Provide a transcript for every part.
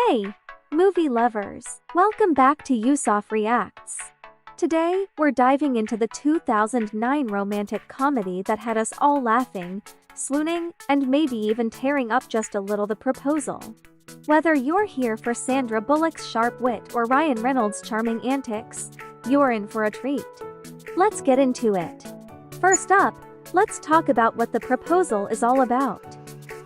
Hey, movie lovers! Welcome back to Yusuf Reacts. Today, we're diving into the 2009 romantic comedy that had us all laughing, swooning, and maybe even tearing up just a little: The Proposal. Whether you're here for Sandra Bullock's sharp wit or Ryan Reynolds' charming antics, you're in for a treat. Let's get into it. First up, let's talk about what The Proposal is all about.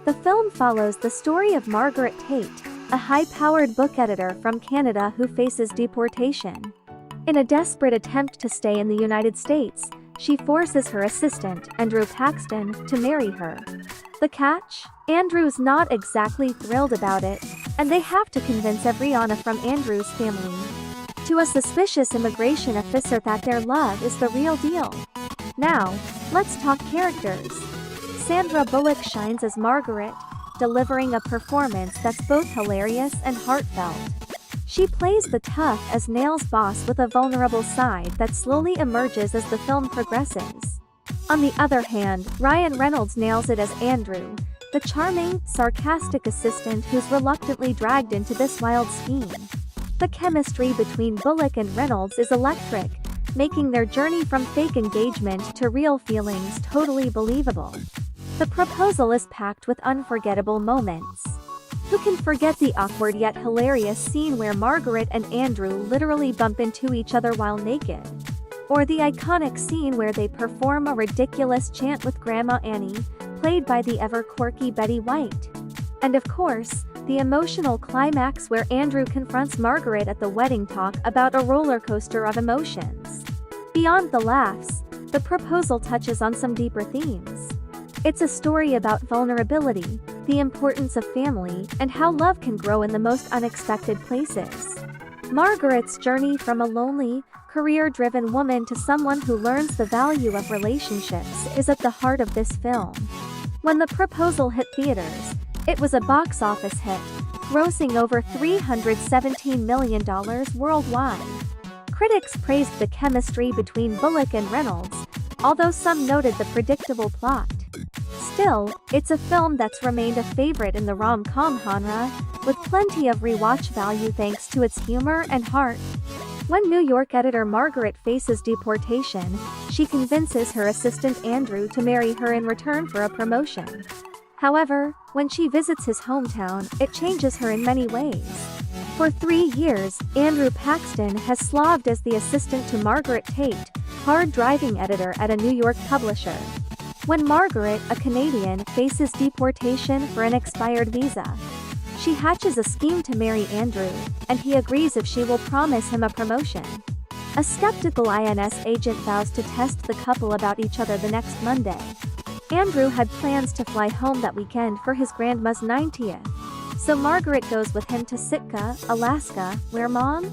The film follows the story of Margaret Tate, a high-powered book editor from Canada who faces deportation. In a desperate attempt to stay in the United States, she forces her assistant, Andrew Paxton, to marry her. The catch? Andrew's not exactly thrilled about it, and they have to convince Everyana from Andrew's family to a suspicious immigration officer that their love is the real deal. Now, let's talk characters. Sandra Bullock shines as Margaret, delivering a performance that's both hilarious and heartfelt. She plays the tough-as-nails boss with a vulnerable side that slowly emerges as the film progresses. On the other hand, Ryan Reynolds nails it as Andrew, the charming, sarcastic assistant who's reluctantly dragged into this wild scheme. The chemistry between Bullock and Reynolds is electric, making their journey from fake engagement to real feelings totally believable. The Proposal is packed with unforgettable moments. Who can forget the awkward yet hilarious scene where Margaret and Andrew literally bump into each other while naked? Or the iconic scene where they perform a ridiculous chant with Grandma Annie, played by the ever-quirky Betty White? And of course, the emotional climax where Andrew confronts Margaret at the wedding talk about a roller coaster of emotions. Beyond the laughs, The Proposal touches on some deeper themes. It's a story about vulnerability, the importance of family, and how love can grow in the most unexpected places. Margaret's journey from a lonely, career-driven woman to someone who learns the value of relationships is at the heart of this film. When The Proposal hit theaters, it was a box office hit, grossing over $317 million worldwide. Critics praised the chemistry between Bullock and Reynolds, although some noted the predictable plot. Still, it's a film that's remained a favorite in the rom-com genre, with plenty of rewatch value thanks to its humor and heart. When New York editor Margaret faces deportation, she convinces her assistant Andrew to marry her in return for a promotion. However, when she visits his hometown, it changes her in many ways. For 3 years, Andrew Paxton has slogged as the assistant to Margaret Tate, hard-driving editor at a New York publisher. When Margaret, a Canadian, faces deportation for an expired visa, she hatches a scheme to marry Andrew, and he agrees if she will promise him a promotion. A skeptical INS agent vows to test the couple about each other the next Monday. Andrew had plans to fly home that weekend for his grandma's 90th, so Margaret goes with him to Sitka, Alaska, where Mom,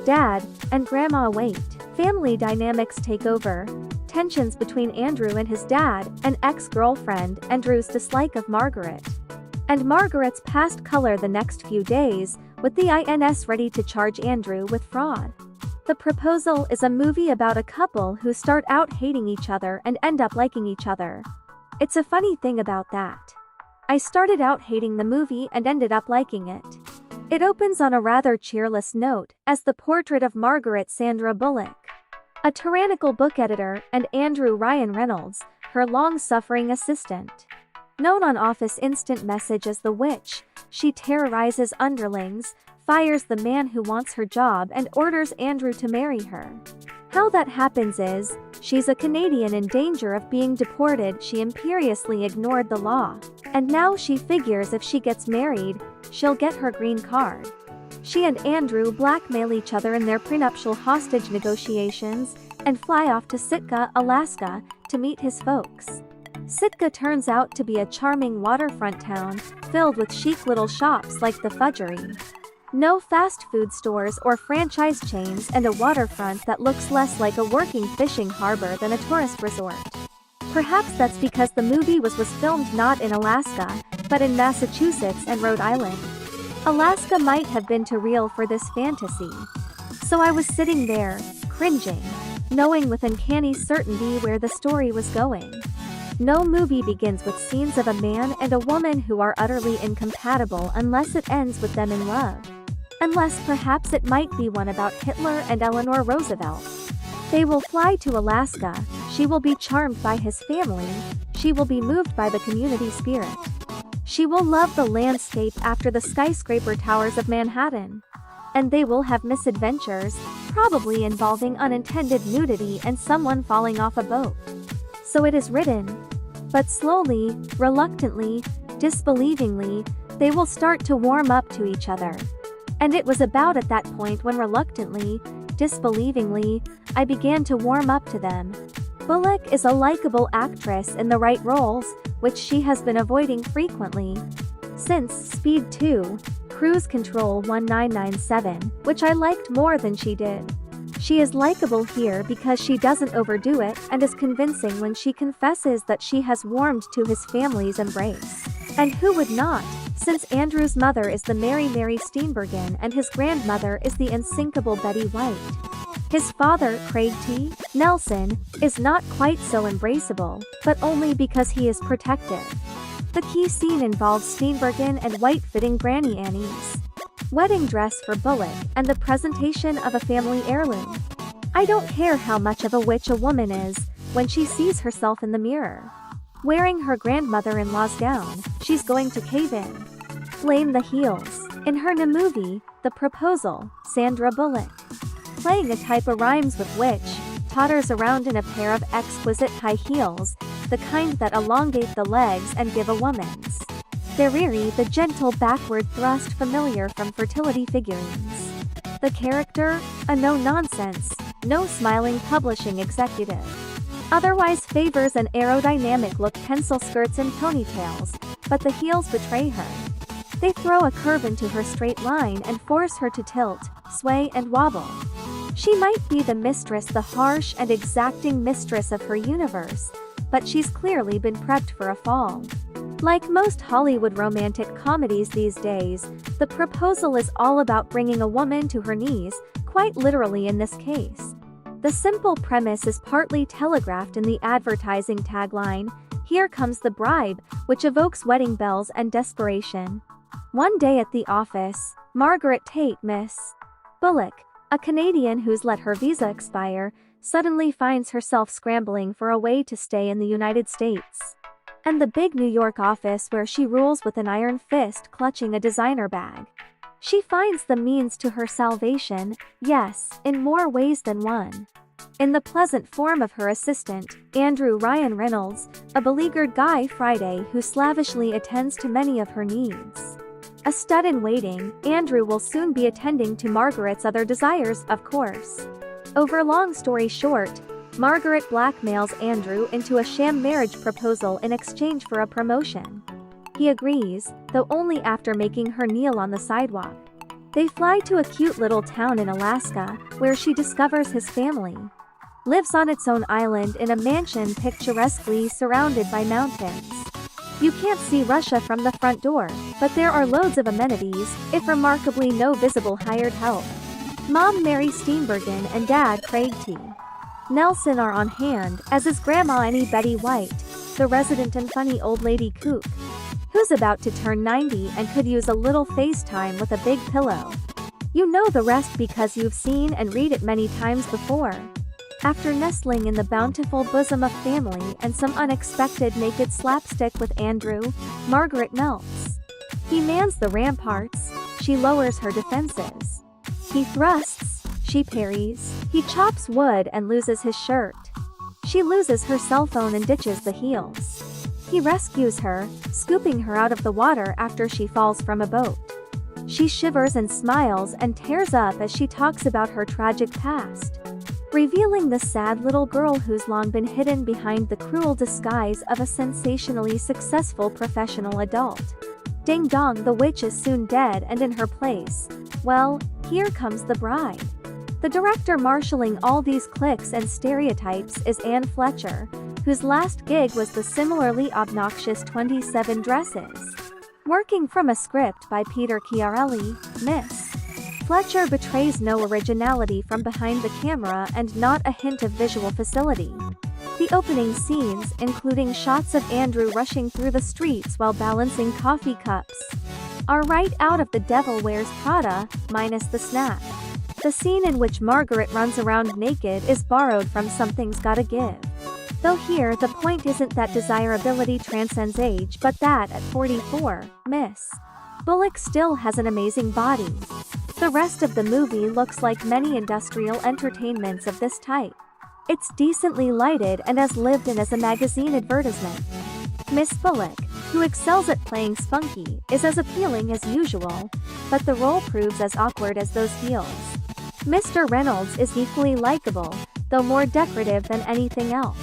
Dad, and Grandma await. Family dynamics take over. Tensions between Andrew and his dad, an ex-girlfriend, Andrew's dislike of Margaret, and Margaret's past color the next few days, with the INS ready to charge Andrew with fraud. The Proposal is a movie about a couple who start out hating each other and end up liking each other. It's a funny thing about that. I started out hating the movie and ended up liking it. It opens on a rather cheerless note, as the portrait of Margaret Sandra Bullock, a tyrannical book editor, and Andrew Ryan Reynolds, her long-suffering assistant. Known on Office Instant Message as the Witch, she terrorizes underlings, fires the man who wants her job, and orders Andrew to marry her. How that happens is, she's a Canadian in danger of being deported. She imperiously ignored the law, and now she figures if she gets married, she'll get her green card. She and Andrew blackmail each other in their prenuptial hostage negotiations, and fly off to Sitka, Alaska, to meet his folks. Sitka turns out to be a charming waterfront town, filled with chic little shops like the Fudgery. No fast food stores or franchise chains, and a waterfront that looks less like a working fishing harbor than a tourist resort. Perhaps that's because the movie was filmed not in Alaska, but in Massachusetts and Rhode Island. Alaska might have been too real for this fantasy. So I was sitting there, cringing, knowing with uncanny certainty where the story was going. No movie begins with scenes of a man and a woman who are utterly incompatible unless it ends with them in love. Unless perhaps it might be one about Hitler and Eleanor Roosevelt. They will fly to Alaska, she will be charmed by his family, she will be moved by the community spirit. She will love the landscape after the skyscraper towers of Manhattan. And they will have misadventures, probably involving unintended nudity and someone falling off a boat. So it is written. But slowly, reluctantly, disbelievingly, they will start to warm up to each other. And it was about at that point when reluctantly, disbelievingly, I began to warm up to them. Bullock is a likable actress in the right roles, which she has been avoiding frequently. Since Speed 2, Cruise Control 1997, which I liked more than she did. She is likable here because she doesn't overdo it and is convincing when she confesses that she has warmed to his family's embrace. And who would not, since Andrew's mother is the Mary Steenburgen and his grandmother is the unsinkable Betty White. His father, Craig T. Nelson, is not quite so embraceable, but only because he is protective. The key scene involves Steenburgen and White fitting Granny Annie's wedding dress for Bullock and the presentation of a family heirloom. I don't care how much of a witch a woman is when she sees herself in the mirror. Wearing her grandmother-in-law's gown, she's going to cave in. Blame the heels. In her new movie, The Proposal, Sandra Bullock, playing a type of rhymes with witch, totters around in a pair of exquisite high heels, the kind that elongate the legs and give a woman's theory the gentle backward thrust familiar from fertility figurines. The character, a no-nonsense, no-smiling publishing executive. Otherwise favors an aerodynamic look, pencil skirts and ponytails, but the heels betray her. They throw a curve into her straight line and force her to tilt, sway and wobble. She might be the mistress, the harsh and exacting mistress of her universe, but she's clearly been prepped for a fall. Like most Hollywood romantic comedies these days, The Proposal is all about bringing a woman to her knees, quite literally in this case. The simple premise is partly telegraphed in the advertising tagline, "Here comes the bribe," which evokes wedding bells and desperation. One day at the office, Margaret Tate, Miss Bullock, a Canadian who's let her visa expire, suddenly finds herself scrambling for a way to stay in the United States. And the big New York office where she rules with an iron fist clutching a designer bag. She finds the means to her salvation, yes, in more ways than one. In the pleasant form of her assistant, Andrew Ryan Reynolds, a beleaguered Guy Friday who slavishly attends to many of her needs. A stud in waiting, Andrew will soon be attending to Margaret's other desires, of course. Over long story short, Margaret blackmails Andrew into a sham marriage proposal in exchange for a promotion. He agrees, though only after making her kneel on the sidewalk. They fly to a cute little town in Alaska, where she discovers his family lives on its own island in a mansion picturesquely surrounded by mountains. You can't see Russia from the front door, but there are loads of amenities, if remarkably no visible hired help. Mom Mary Steenburgen and Dad Craig T. Nelson are on hand, as is Grandma Annie Betty White, the resident and funny old lady kook, who's about to turn 90 and could use a little FaceTime with a big pillow. You know the rest because you've seen and read it many times before. After nestling in the bountiful bosom of family and some unexpected naked slapstick with Andrew, Margaret melts. He mans the ramparts, she lowers her defenses. He thrusts, she parries. He chops wood and loses his shirt. She loses her cell phone and ditches the heels. He rescues her, scooping her out of the water after she falls from a boat. She shivers and smiles and tears up as she talks about her tragic past, revealing the sad little girl who's long been hidden behind the cruel disguise of a sensationally successful professional adult. Ding dong, the witch is soon dead, and in her place, well, here comes the bride. The director marshalling all these cliques and stereotypes is Anne Fletcher, whose last gig was the similarly obnoxious 27 Dresses. Working from a script by Peter Chiarelli, Miss Fletcher betrays no originality from behind the camera and not a hint of visual facility. The opening scenes, including shots of Andrew rushing through the streets while balancing coffee cups, are right out of The Devil Wears Prada, minus the snack. The scene in which Margaret runs around naked is borrowed from Something's Gotta Give. Though here the point isn't that desirability transcends age but that at 44, Miss Bullock still has an amazing body. The rest of the movie looks like many industrial entertainments of this type. It's decently lighted and as lived in as a magazine advertisement. Miss Bullock, who excels at playing spunky, is as appealing as usual, but the role proves as awkward as those heels. Mr. Reynolds is equally likable, though more decorative than anything else.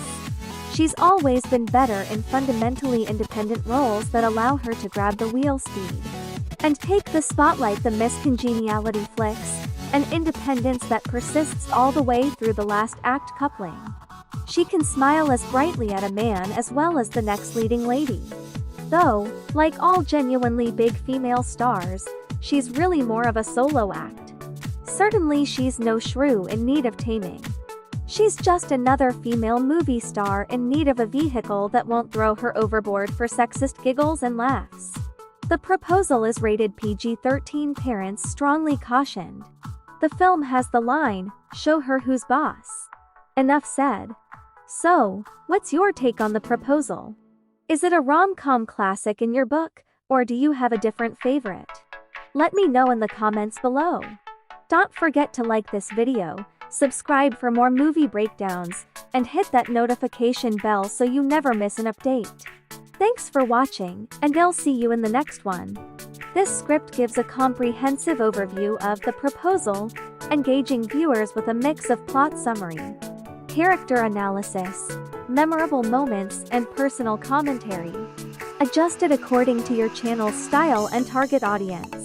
She's always been better in fundamentally independent roles that allow her to grab the wheel speed and take the spotlight. The Miss Congeniality flicks, an independence that persists all the way through the last act coupling. She can smile as brightly at a man as well as the next leading lady. Though, like all genuinely big female stars, she's really more of a solo act. Certainly she's no shrew in need of taming. She's just another female movie star in need of a vehicle that won't throw her overboard for sexist giggles and laughs. The Proposal is rated PG-13. Parents strongly cautioned. The film has the line, "Show her who's boss." Enough said. So, what's your take on The Proposal? Is it a rom-com classic in your book, or do you have a different favorite? Let me know in the comments below. Don't forget to like this video, subscribe for more movie breakdowns, and hit that notification bell so you never miss an update. Thanks for watching, and I'll see you in the next one. This script gives a comprehensive overview of The Proposal, engaging viewers with a mix of plot summary, character analysis, memorable moments, and personal commentary, adjusted according to your channel's style and target audience.